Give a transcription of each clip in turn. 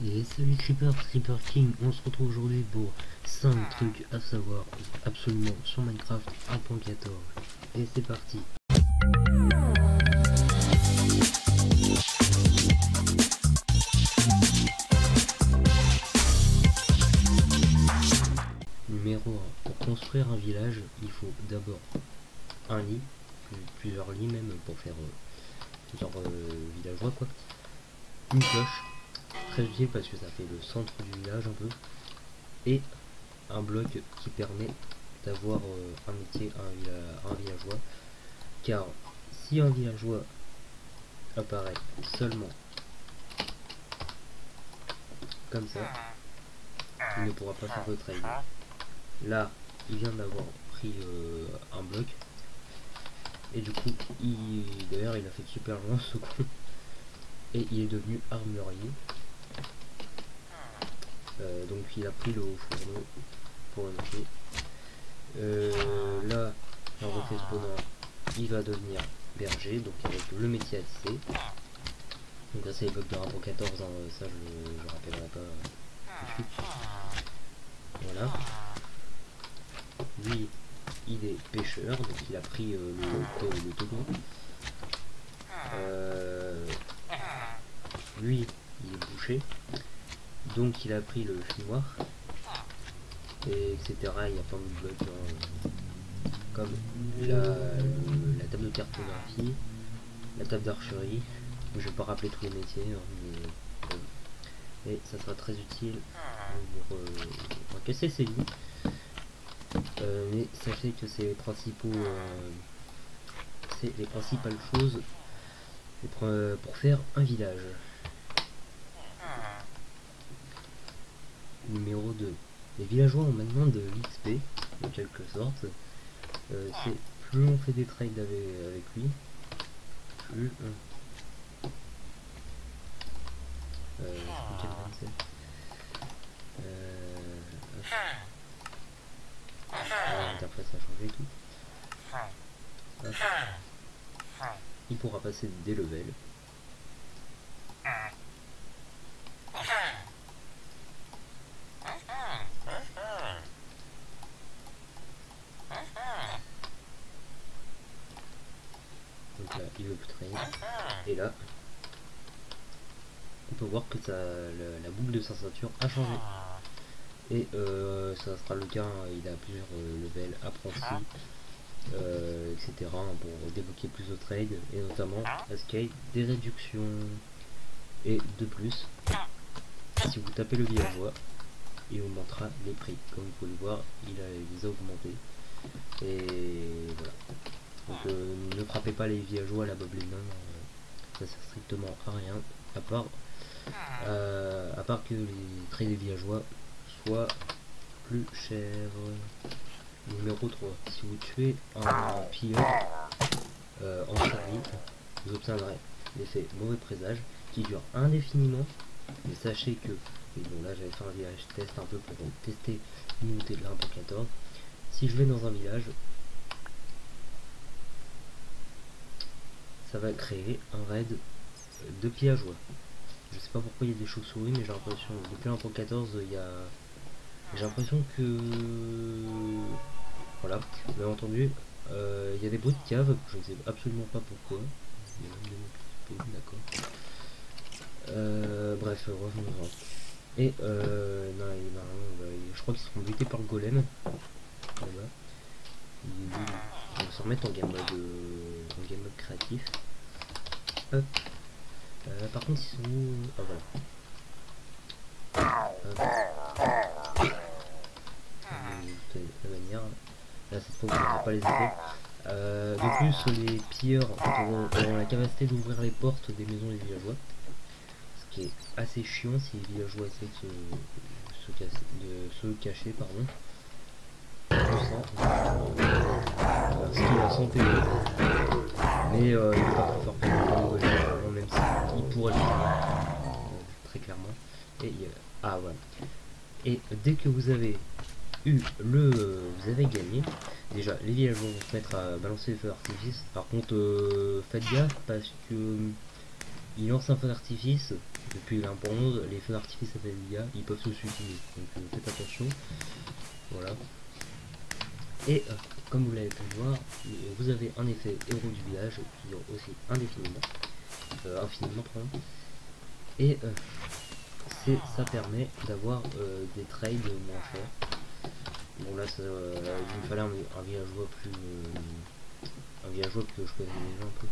Et salut Creeper King, on se retrouve aujourd'hui pour 5 trucs à savoir absolument sur Minecraft 1.14. Et c'est parti. Numéro 1. Pour construire un village, il faut d'abord un lit, plusieurs lits même pour faire plusieurs villageois quoi. Une cloche, très utile parce que ça fait le centre du village un peu. Et un bloc qui permet d'avoir un métier à un villageois, car si un villageois apparaît seulement comme ça, il ne pourra pas faire de trade. Là, il vient d'avoir pris un bloc, et du coup, d'ailleurs il a fait super loin ce coup, et il est devenu armurier. Donc il a pris le haut fourneau pour le monter. Là, on refait spawner, il va devenir berger, donc avec le métier à tisser. Donc là c'est les bugs de 1.14, hein, ça je rappellerai pas tout de suite. Voilà. Lui, il est pêcheur, donc il a pris le taureau. Lui, il est boucher, donc il a pris le fumoir, et etc. Il y a plein de bugs, hein, comme la table de cartographie, la table d'archerie. Je vais pas rappeler tous les métiers, hein, mais, et ça sera très utile pour casser ces lits. Mais sachez que c'est les principales choses pour faire un village. Numéro 2. Les villageois ont maintenant de l'XP, en quelque sorte. C'est plus on fait des trades avec lui, plus l'interface a changé tout. Hop. Il pourra passer des levels. Donc là, il veut plus trade. Et là, on peut voir que la boucle de sa ceinture a changé. Et ça sera le cas, hein, il a plusieurs levels, apprentis, etc. pour débloquer plus de trades, et notamment escape, des réductions. Et de plus, si vous tapez le villageois, il vous montrera les prix. Comme vous pouvez le voir, il les a augmentés. Et voilà. Donc ne frappez pas les villageois à la Bob Lennon, ça sert strictement à rien, à part que les traits des villageois soient plus chers. Numéro 3. Si vous tuez un pilleur en série, vous obtiendrez l'effet mauvais présage qui dure indéfiniment. Mais sachez que, et bon là j'avais fait un village test un peu pour tester l'unité de la 1.14. Si je vais dans un village, ça va créer un raid de pillageois. Je sais pas pourquoi il y a des chauves-souris, mais j'ai l'impression, depuis 1.14, j'ai l'impression que... Voilà, bien entendu, il y a des bruits de cave, je ne sais absolument pas pourquoi. Il y a même des mots d'accord. Bref, revenons-en. Et non, je crois qu'ils seront butés par le golem. Là-bas. On va se remettre en game mode créatif. Hop. Par contre, ils sont où? Ah voilà. La manière. Là, cette fois, vous n'aurez pas les effets. De plus, les pilleurs auront la capacité d'ouvrir les portes des maisons des villageois. Ce qui est assez chiant si les villageois essaient de se cacher, pardon. Ce qui est la santé. Mais il n'est pas très fort pour le même s'il pourrait le faire, très clairement. Et ah voilà. Et dès que vous avez eu vous avez gagné. Déjà, les villageois vont se mettre à balancer les feux d'artifice. Par contre, faites gaffe parce que il lance un feu d'artifice. Depuis l'1 pour 11, les feux d'artifice à dégâts, ils peuvent se suicider. Donc faites attention. Voilà. Et comme vous l'avez pu le voir, vous avez un effet héros du village qui dure aussi indéfiniment. Infiniment, pardon. Et ça permet d'avoir des trades moins chers. Bon là, il me fallait un villageois plus... un villageois que je connais déjà un peu.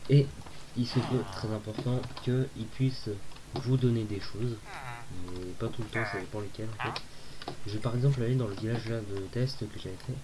Et il se peut, très important, qu'il puisse vous donner des choses. Mais pas tout le temps, ça dépend lesquels en fait. Je vais par exemple aller dans le village là de test que j'avais fait.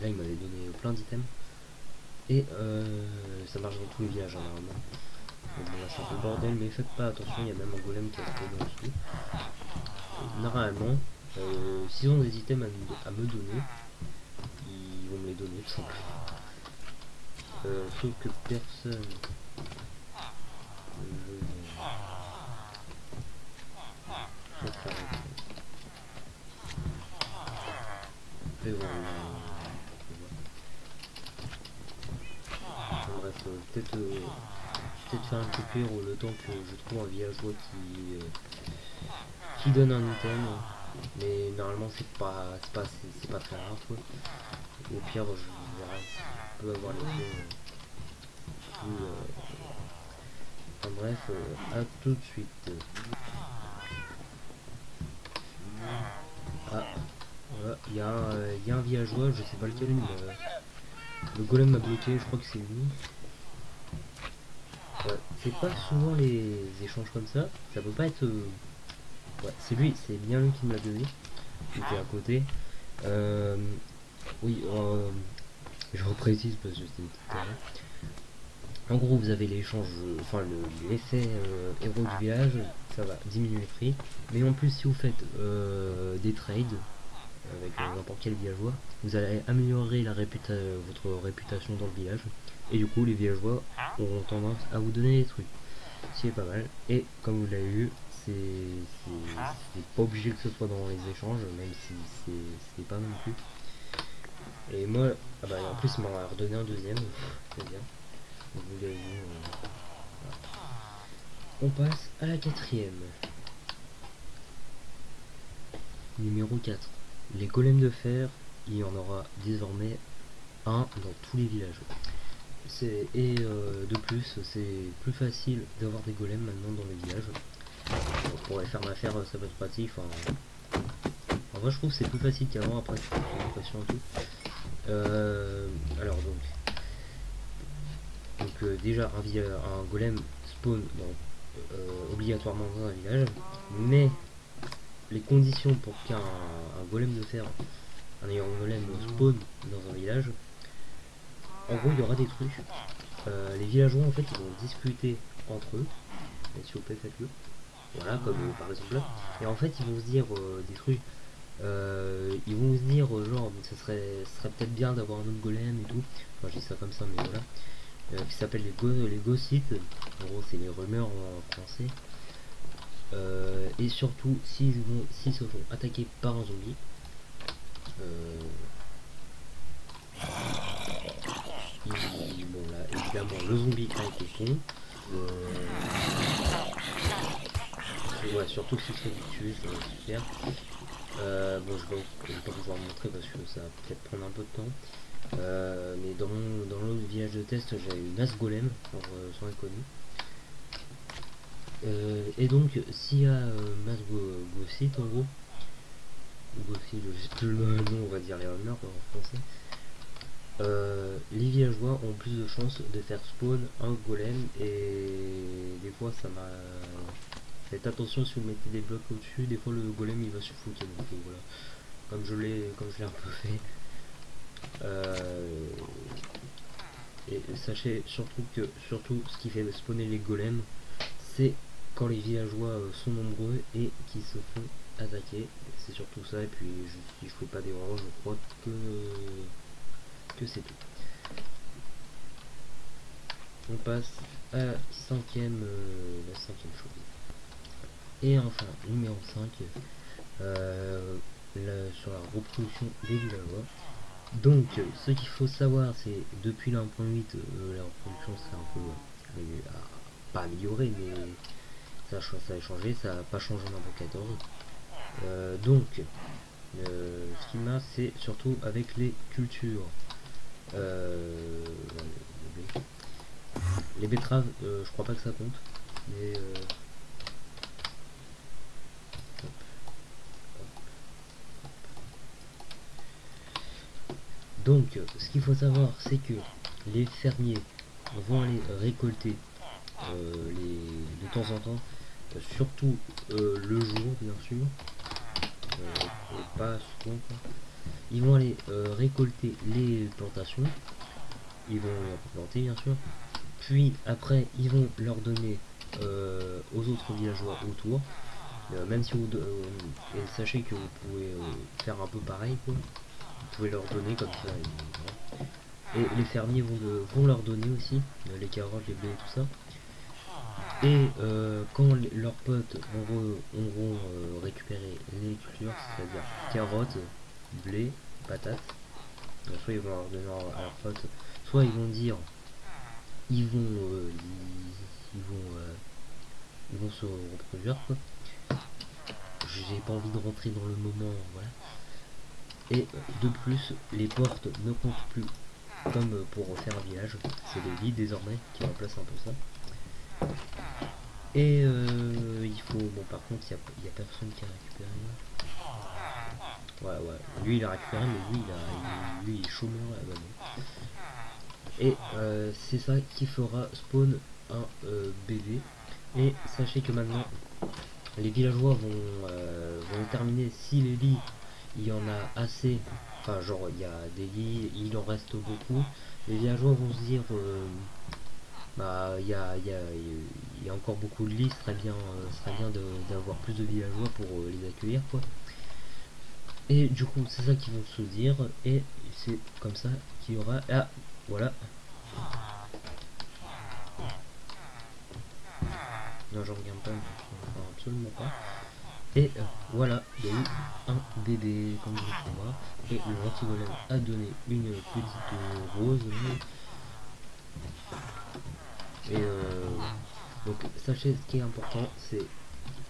Là il m'avait donné plein d'items. Et ça marche dans tous les villages hein, normalement. Donc, bon, là c'est un peu le bordel, mais faites pas attention, il y a même un golem qui est explosé en dessous. Et, normalement, s'ils ont des items à me donner, ils vont me les donner tout simplement. Sauf que personne. Et voilà. Bref, peut-être faire un petit pire le temps que je trouve un villageois qui donne un item. Mais normalement c'est pas très rare quoi. Au pire je verrai si je peux avoir les plus, enfin bref, à tout de suite. Ah voilà, il y a un villageois, je sais pas lequel, mais le golem m'a bloqué, je crois que c'est lui. Ouais, c'est pas souvent les échanges comme ça peut pas être... ouais, c'est lui, c'est bien lui qui me l'a donné. Il était à côté. Oui, je reprécise parce que c'était tout à l'heure. En gros, vous avez l'échange, enfin l'effet héros du village, ça va diminuer le prix. Mais en plus, si vous faites des trades avec n'importe quel villageois, vous allez améliorer votre réputation dans le village. Et du coup, les villageois auront tendance à vous donner des trucs. Ce qui est pas mal. Et comme vous l'avez vu, c'est pas obligé que ce soit dans les échanges, même si c'est pas non plus. Et moi, ah bah, en plus, il m'en a redonné un deuxième, c'est bien. Donc, vous l'avez vu, voilà. On passe à la quatrième. Numéro 4. Les golems de fer, il y en aura désormais un dans tous les villages. De plus, c'est plus facile d'avoir des golems maintenant dans les villages. Pour aller faire ma affaire, ça peut être pratique. Enfin, en vrai, je trouve que c'est plus facile qu'avant. Après, j'ai l'impression et tout. Alors donc déjà un golem spawn obligatoirement dans un village, mais les conditions pour qu'un golem de fer, un golem spawn dans un village, en gros il y aura des trucs. Les villageois en fait ils vont discuter entre eux, et s'il vous plaît faites-le, voilà comme par exemple là, et en fait ils vont se dire des trucs, ils vont se dire genre ce serait peut-être bien d'avoir un autre golem et tout, enfin je dis ça comme ça mais voilà, qui s'appelle les gossips, en gros c'est les rumeurs en français. Et surtout s'ils se font attaquer par un zombie, bon là évidemment le zombie a été con, ouais, surtout si c'est victueux, ça va être super. Bon je vais pas pouvoir montrer parce que ça va peut-être prendre un peu de temps. Mais dans l'autre village de test j'avais une as golem sans inconnu. Et donc s'il y a mass gossit en gros, gossit, je sais plus le nom, on va dire les rumeurs en français, les villageois ont plus de chances de faire spawn un golem, et des fois ça m'a... Faites attention si vous mettez des blocs au dessus, des fois le golem il va se foutre, donc voilà, comme je l'ai un peu fait. Et sachez surtout que ce qui fait spawner les golems, c'est quand les villageois sont nombreux et qui se font attaquer. C'est surtout ça, et puis si je fais pas d'erreur, je crois que c'est tout. On passe à la cinquième chose. Et enfin, numéro 5, sur la reproduction des villageois. Donc ce qu'il faut savoir, c'est depuis la 1.8 la reproduction s'est un peu pas améliorée, mais ça a changé, ça n'a pas changé en 1.14. Donc ce qui m'a, c'est surtout avec les cultures. Les betteraves, je crois pas que ça compte, mais donc ce qu'il faut savoir, c'est que les fermiers vont aller récolter de temps en temps, surtout le jour bien sûr, et pas souvent quoi. Ils vont aller récolter les plantations, ils vont planter bien sûr, puis après ils vont leur donner aux autres villageois autour, même si vous et sachez que vous pouvez faire un peu pareil quoi. Vous pouvez leur donner comme ça et les fermiers vont leur donner aussi les carottes, les blés et tout ça. Et quand leurs potes auront récupéré les cultures, c'est-à-dire carottes, blé, patates, donc soit ils vont leur donner à leurs potes, soit ils vont dire ils vont se reproduire quoi. J'ai pas envie de rentrer dans le moment, voilà. Et de plus, les portes ne comptent plus comme pour faire un village, c'est les lits désormais qui remplacent un peu ça. Et il faut, bon par contre il y a personne qui a récupéré. Ouais, lui il a récupéré, mais lui il est chômeur là-bas. Et c'est ça qui fera spawn un bébé. Et sachez que maintenant les villageois vont terminer si les lits il y en a assez, enfin genre il y a des lits, il en reste beaucoup, les villageois vont se dire bah il y a encore beaucoup de lits, ce serait bien d'avoir plus de villageois pour les accueillir quoi. Et du coup c'est ça qu'ils vont se dire, et c'est comme ça qu'il y aura, ah voilà, non j'en regarde pas, enfin, absolument pas. Et voilà, il y a eu un bébé comme vous pouvez voir, et le gentil a donné une petite rose. Et donc sachez ce qui est important, c'est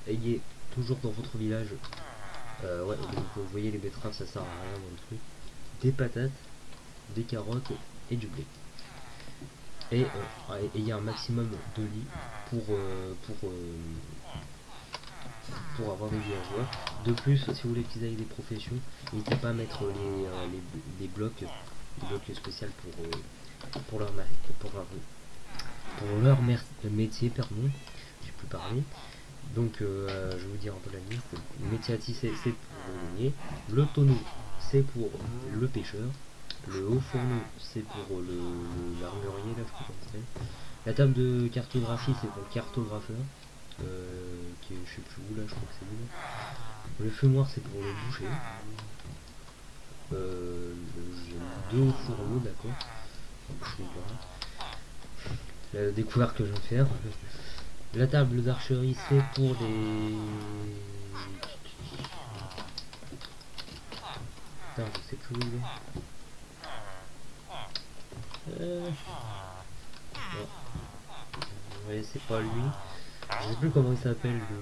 ayez toujours dans votre village, ouais, donc, vous voyez les betteraves ça sert à rien dans le truc, des patates, des carottes et du blé. Et ayez un maximum de lits pour avoir des villageois. De plus, si vous voulez qu'ils aient des professions, n'hésitez pas à mettre des blocs spéciaux pour leur métier, pardon, j'ai plus parlé. Donc je vais vous dire un peu la liste. Le métier à tisser c'est pour le meunier, le tonneau c'est pour le pêcheur, le haut fourneau c'est pour l'armurier là je crois qu'on appelle. La table de cartographie c'est pour le cartographeur, qui est je sais plus où là, je crois que c'est lui là. Le fumoir c'est pour le boucher. J'ai deux hauts fourneaux, d'accord. La découverte que je viens de faire. La table d'archerie c'est pour les... Putain, je sais plus où il est. Ouais, c'est pas lui. Je sais plus comment il s'appelle le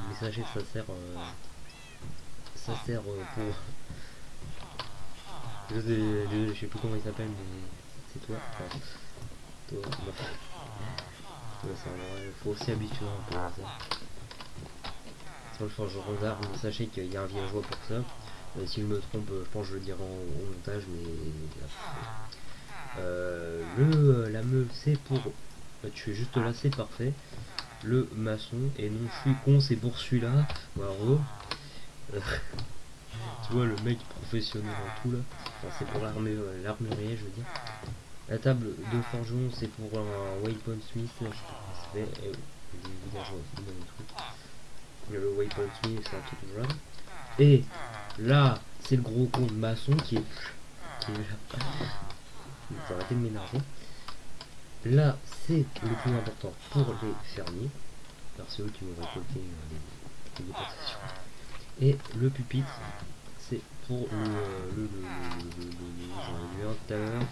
messager, ça sert pour... Je sais plus comment il s'appelle, mais c'est toi. Enfin, toi, faut aussi habituer un peu à ça. Sur le forgeron d'armes, sachez qu'il y a un villageois pour ça. Si je me trompe, je pense que je le dirai au montage, mais la meule c'est pour tu es juste là, c'est parfait. Le maçon, et non je suis con, c'est pour celui-là. Bravo. Tu vois le mec professionnel en tout là. Enfin, c'est pour l'armurier je veux dire. La table de forgeron c'est pour un waypoint smith, je sais pas comment ça s'appelle. Le waypoint smith c'est un truc genre. Et là c'est le gros con de maçon qui est là. Faut arrêter de m'énerver. Là c'est le plus important pour les fermiers, car c'est eux qui vont récolter les plantations. Et le pupitre c'est pour j'en ai vu un tout à l'heure.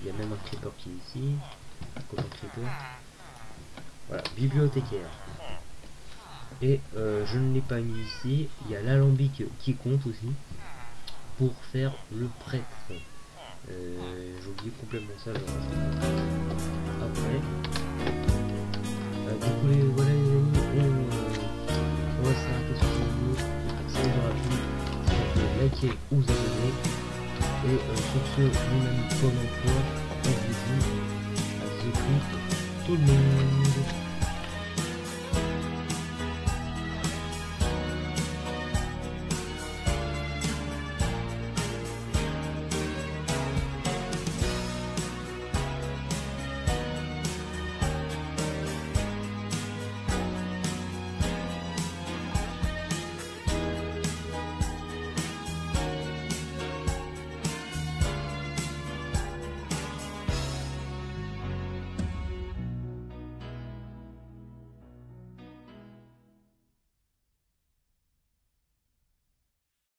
Il y a même un creeper qui est ici. Copain creeper. Voilà, bibliothécaire. Et je ne l'ai pas mis ici. Il y a l'alambic qui compte aussi pour faire le prêtre. J'ai oublié complètement ça, je le rajoute après. Du coup, voilà les amis, on va s'arrêter sur cette vidéo. Ça vous aura plu, s'il vous plaît, likez ou vous abonnez. Et sur ce, mon ami Paul Emploi,